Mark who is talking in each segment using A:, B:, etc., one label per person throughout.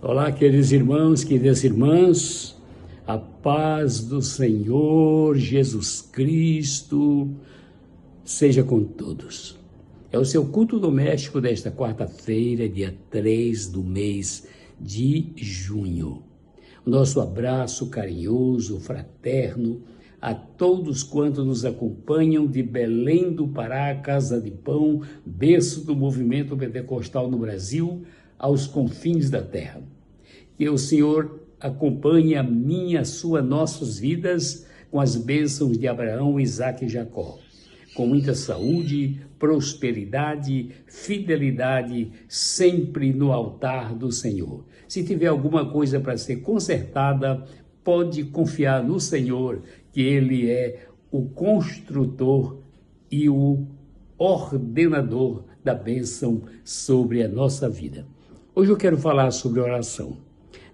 A: Olá, queridos irmãos, queridas irmãs, a paz do Senhor Jesus Cristo seja com todos. É o seu culto doméstico desta quarta-feira, dia 3 do mês de junho. O nosso abraço carinhoso, fraterno, a todos quantos nos acompanham de Belém do Pará, Casa de Pão, berço do movimento pentecostal no Brasil, aos confins da terra. Que o Senhor acompanhe a minha, a sua, nossas vidas com as bênçãos de Abraão, Isaque e Jacó. Com muita saúde, prosperidade, fidelidade, sempre no altar do Senhor. Se tiver alguma coisa para ser consertada, pode confiar no Senhor, que Ele é o construtor e o ordenador da bênção sobre a nossa vida. Hoje eu quero falar sobre oração.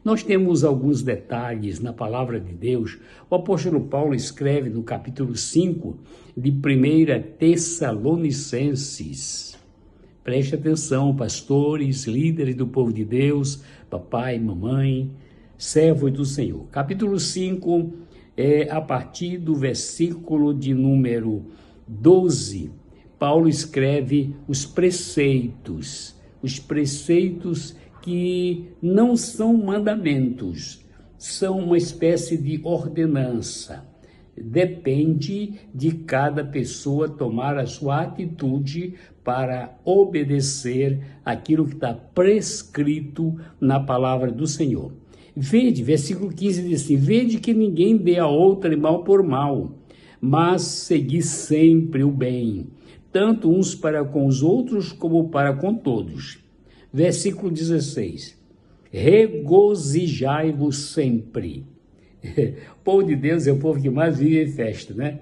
A: Nós temos alguns detalhes na palavra de Deus. O apóstolo Paulo escreve no capítulo 5 de 1 Tessalonicenses. Preste atenção, pastores, líderes do povo de Deus, papai, mamãe, servos do Senhor. Capítulo 5 é a partir do versículo de número 12. Paulo escreve os preceitos que não são mandamentos, são uma espécie de ordenança. Depende de cada pessoa tomar a sua atitude para obedecer aquilo que está prescrito na palavra do Senhor. Vede, versículo 15 diz assim: vede que ninguém dê a outro mal por mal, mas segui sempre o bem, tanto uns para com os outros como para com todos. Versículo 16, regozijai-vos sempre. O povo de Deus é o povo que mais vive em festa, né?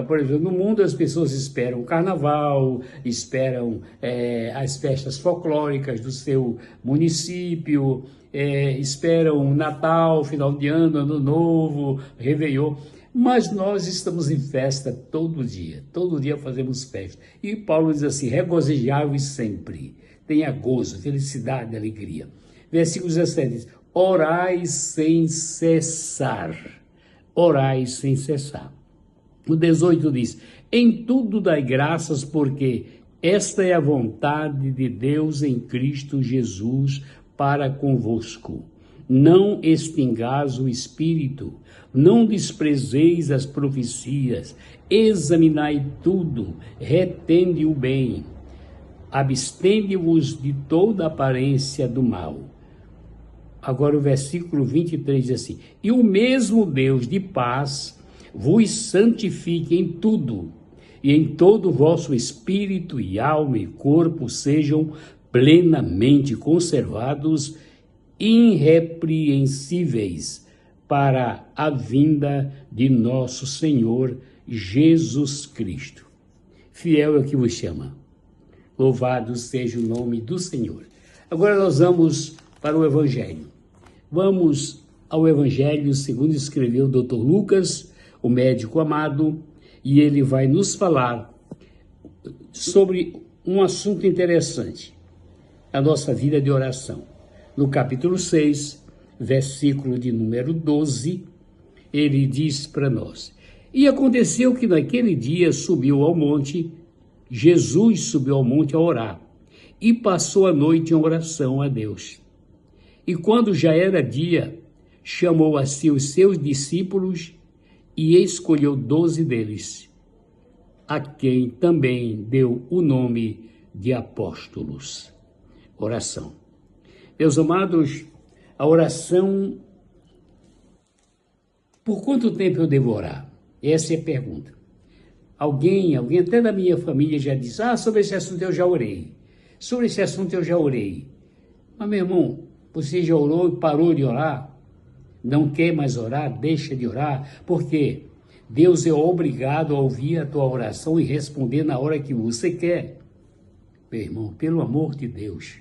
A: Por exemplo, no mundo as pessoas esperam o carnaval, esperam as festas folclóricas do seu município, esperam Natal, final de ano, Ano Novo, Réveillon. Mas nós estamos em festa todo dia fazemos festa. E Paulo diz assim, regozijai-vos sempre. Tenha gozo, felicidade, alegria. Versículo 17 diz, orai sem cessar. Orai sem cessar. O 18 diz, em tudo dai graças, porque esta é a vontade de Deus em Cristo Jesus para convosco. Não extingais o espírito, não desprezeis as profecias, examinai tudo, retende o bem. Abstende-vos de toda aparência do mal. Agora o versículo 23 diz assim, e o mesmo Deus de paz vos santifique em tudo, e em todo o vosso espírito e alma e corpo sejam plenamente conservados, irrepreensíveis, para a vinda de nosso Senhor Jesus Cristo. Fiel é o que vos chama. Louvado seja o nome do Senhor. Agora nós vamos para o Evangelho. Vamos ao Evangelho segundo escreveu o Dr. Lucas, o médico amado, e ele vai nos falar sobre um assunto interessante, a nossa vida de oração. No capítulo 6, versículo de número 12, ele diz para nós, e aconteceu que naquele dia Jesus subiu ao monte a orar e passou a noite em oração a Deus. E quando já era dia, chamou a si os seus discípulos e escolheu 12 deles, a quem também deu o nome de apóstolos. Oração. Meus amados, a oração, por quanto tempo eu devo orar? Essa é a pergunta. Alguém até da minha família já disse, sobre esse assunto eu já orei. Sobre esse assunto eu já orei. Mas, meu irmão, você já orou e parou de orar? Não quer mais orar? Deixa de orar? Por quê? Deus é obrigado a ouvir a tua oração e responder na hora que você quer. Meu irmão, pelo amor de Deus,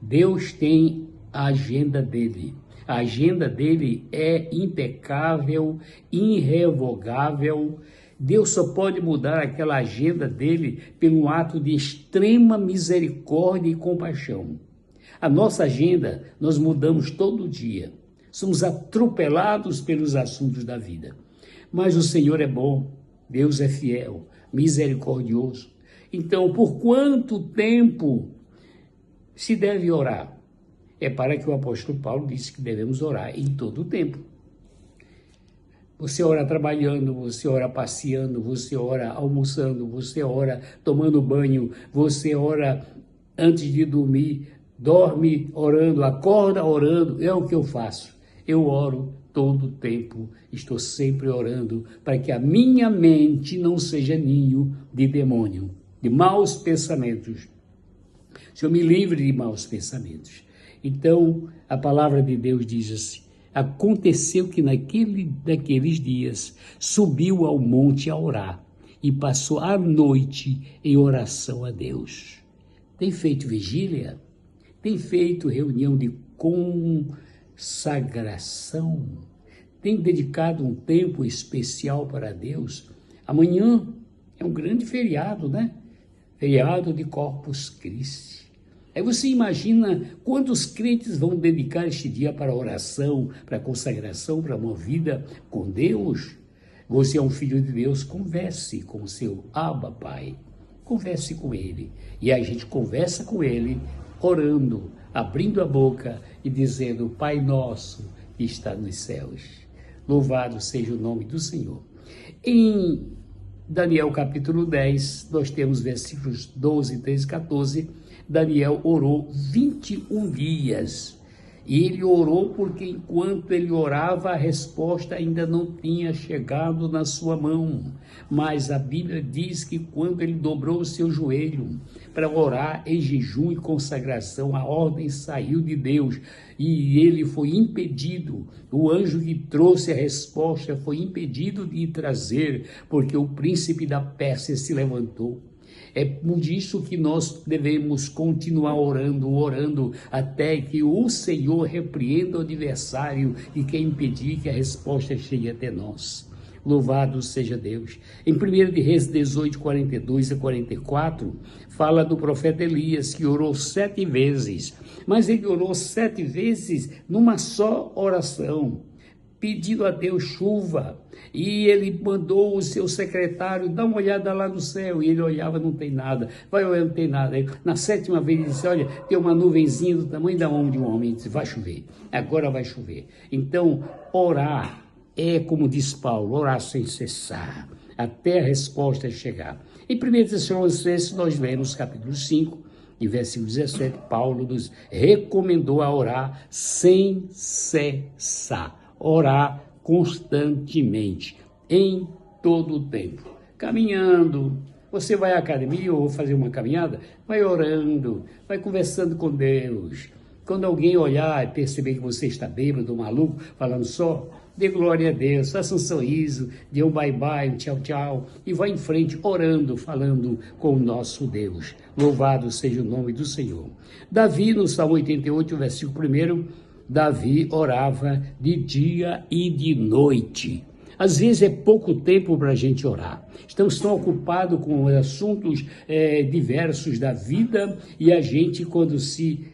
A: Deus tem a agenda dele. A agenda dele é impecável, irrevogável. Deus só pode mudar aquela agenda dele pelo ato de extrema misericórdia e compaixão. A nossa agenda nós mudamos todo dia. Somos atropelados pelos assuntos da vida. Mas o Senhor é bom, Deus é fiel, misericordioso. Então, por quanto tempo se deve orar? É para que o apóstolo Paulo disse que devemos orar em todo o tempo. Você ora trabalhando, você ora passeando, você ora almoçando, você ora tomando banho, você ora antes de dormir, dorme orando, acorda orando. É o que eu faço. Eu oro todo o tempo, estou sempre orando para que a minha mente não seja ninho de demônio, de maus pensamentos. Senhor, me livre de maus pensamentos. Então, a palavra de Deus diz assim: aconteceu que naqueles dias subiu ao monte a orar e passou a noite em oração a Deus. Tem feito vigília? Tem feito reunião de consagração? Tem dedicado um tempo especial para Deus? Amanhã é um grande feriado, né? Feriado de Corpus Christi. Aí você imagina quantos crentes vão dedicar este dia para oração, para consagração, para uma vida com Deus? Você é um filho de Deus, converse com o seu Abba Pai. Converse com Ele. E a gente conversa com Ele orando, abrindo a boca e dizendo: Pai nosso que está nos céus. Louvado seja o nome do Senhor. Em Daniel capítulo 10, nós temos versículos 12, 13 e 14. Daniel orou 21 dias. E ele orou porque enquanto ele orava, a resposta ainda não tinha chegado na sua mão. Mas a Bíblia diz que quando ele dobrou o seu joelho para orar em jejum e consagração, a ordem saiu de Deus e ele foi impedido. O anjo que trouxe a resposta foi impedido de trazer, porque o príncipe da Pérsia se levantou. É por isso que nós devemos continuar orando, até que o Senhor repreenda o adversário e quer impedir que a resposta chegue até nós. Louvado seja Deus. Em 1 de Reis 18, 42 a 44, fala do profeta Elias, que orou 7 vezes, mas ele orou 7 vezes numa só oração, pedindo a Deus chuva, e ele mandou o seu secretário dar uma olhada lá no céu, e ele olhava, não tem nada, vai olhando, não tem nada. Aí, na 7ª vez ele disse: olha, tem uma nuvenzinha do tamanho da mão de um homem. Ele disse: vai chover, agora vai chover. Então, orar é, como diz Paulo, orar sem cessar, até a resposta chegar. Em 1 Tessalonicenses nós lemos capítulo 5, e versículo 17, Paulo nos recomendou a orar sem cessar, orar constantemente, em todo o tempo, caminhando. Você vai à academia ou fazer uma caminhada, vai orando, vai conversando com Deus. Quando alguém olhar e perceber que você está bêbado, maluco, falando só, dê glória a Deus, faça um sorriso, dê um bye-bye, um tchau-tchau, e vá em frente orando, falando com o nosso Deus. Louvado seja o nome do Senhor. Davi, no Salmo 88, versículo 1, Davi orava de dia e de noite. Às vezes é pouco tempo para a gente orar. Estamos tão ocupados com assuntos diversos da vida, e a gente, quando se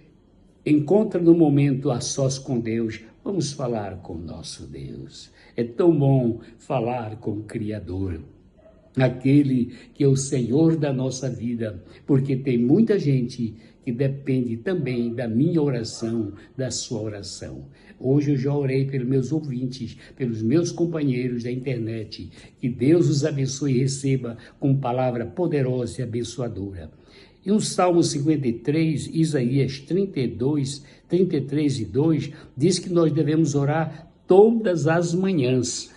A: encontra no momento a sós com Deus, vamos falar com o nosso Deus. É tão bom falar com o Criador, aquele que é o Senhor da nossa vida, porque tem muita gente que depende também da minha oração, da sua oração. Hoje eu já orei pelos meus ouvintes, pelos meus companheiros da internet. Que Deus os abençoe e receba com palavra poderosa e abençoadora. E no Salmo 53, Isaías 32, 33 e 2, diz que nós devemos orar todas as manhãs.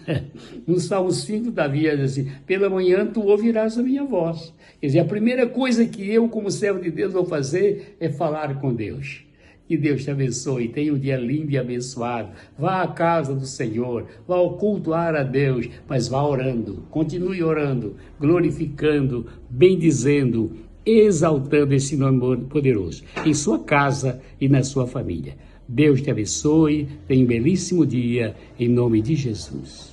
A: No Salmo 5, Davi diz assim: pela manhã tu ouvirás a minha voz. Quer dizer, a primeira coisa que eu, como servo de Deus, vou fazer é falar com Deus. Que Deus te abençoe, tenha um dia lindo e abençoado. Vá à casa do Senhor, vá ao cultuar a Deus, mas vá orando, continue orando, glorificando, bendizendo, exaltando esse nome poderoso em sua casa e na sua família. Deus te abençoe, tenha um belíssimo dia, em nome de Jesus.